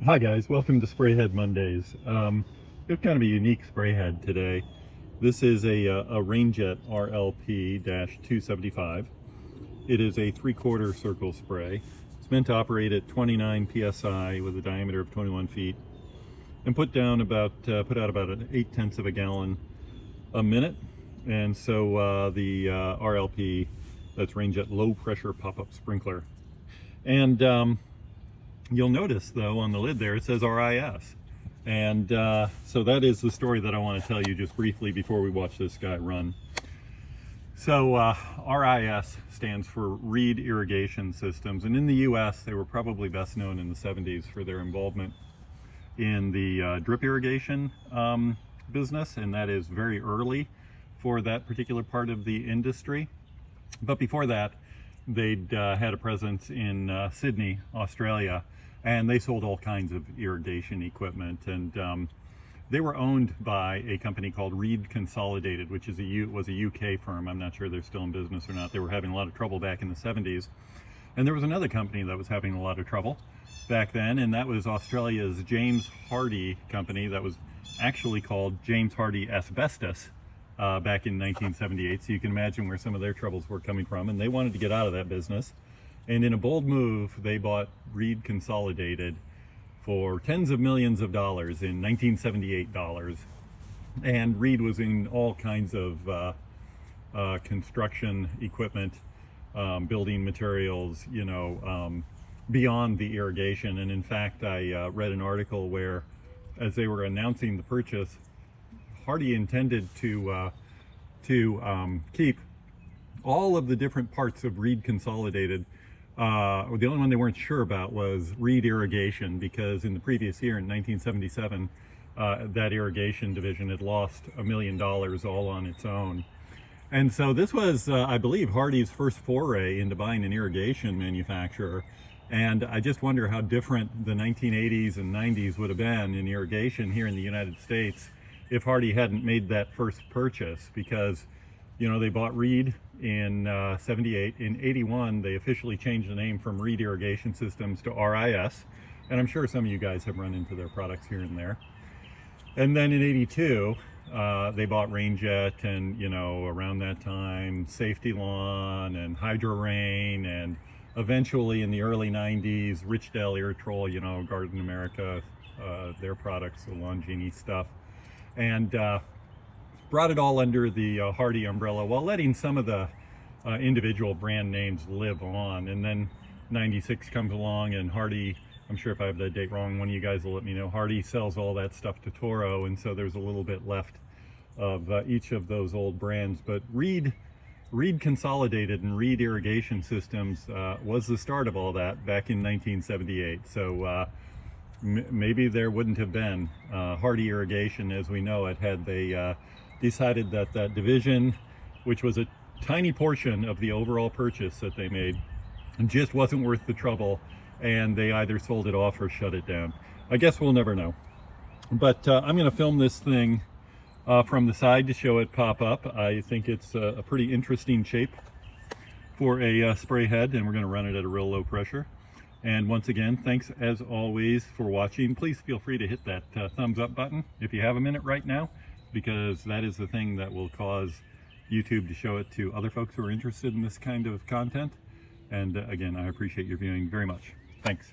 Hi guys, welcome to Spray Head Mondays. It's kind of a unique spray head today. This is a RainJet RLP-275. It is a 3/4 circle spray. It's meant to operate at 29 psi with a diameter of 21 feet and put out about an 0.8 of a gallon a minute. And so the RLP, that's RainJet low pressure pop-up sprinkler. And you'll notice though on the lid there it says RIS, and so that is the story that I want to tell you just briefly before we watch this guy run. So RIS stands for Reed Irrigation Systems, and in the US they were probably best known in the 70s for their involvement in the drip irrigation business, and that is very early for that particular part of the industry. But before that they'd had a presence in Sydney, Australia, and they sold all kinds of irrigation equipment. And they were owned by a company called Reed Consolidated, which is was a UK firm. I'm not sure they're still in business or not. They were having a lot of trouble back in the 70s. And there was another company that was having a lot of trouble back then, and that was Australia's James Hardie company that was actually called James Hardie Asbestos. Back in 1978, so you can imagine where some of their troubles were coming from, and they wanted to get out of that business. And in a bold move, they bought Reed Consolidated for tens of millions of dollars in 1978 dollars. And Reed was in all kinds of construction equipment, building materials, beyond the irrigation. And in fact, I read an article where, as they were announcing the purchase, Hardie intended to keep all of the different parts of Reed Consolidated. The only one they weren't sure about was Reed Irrigation, because in the previous year, in 1977, that irrigation division had lost $1 million all on its own. And so this was, I believe, Hardie's first foray into buying an irrigation manufacturer. And I just wonder how different the 1980s and 90s would have been in irrigation here in the United States if Hardie hadn't made that first purchase, because they bought Reed in 78. In 81 they officially changed the name from Reed Irrigation Systems to RIS, and I'm sure some of you guys have run into their products here and there. And then in 82 they bought RainJet, and around that time Safety Lawn and Hydro Rain, and eventually in the early 90s Richdale, Irri-Trol, Garden America, their products, the lawn Genie stuff, and brought it all under the Hardie umbrella while letting some of the individual brand names live on. And then 96 comes along, and Hardie, I'm sure if I have the date wrong, one of you guys will let me know, Hardie sells all that stuff to Toro, and so there's a little bit left of each of those old brands. But Reed Consolidated and Reed Irrigation Systems was the start of all that back in 1978. So maybe there wouldn't have been Hardie Irrigation as we know it had they decided that that division, which was a tiny portion of the overall purchase that they made, just wasn't worth the trouble, and they either sold it off or shut it down. I guess we'll never know. But I'm going to film this thing from the side to show it pop up. I think it's a pretty interesting shape for a spray head, and we're going to run it at a real low pressure. And once again, thanks as always for watching. Please feel free to hit that thumbs up button if you have a minute right now, because that is the thing that will cause YouTube to show it to other folks who are interested in this kind of content. And again, I appreciate your viewing very much. Thanks.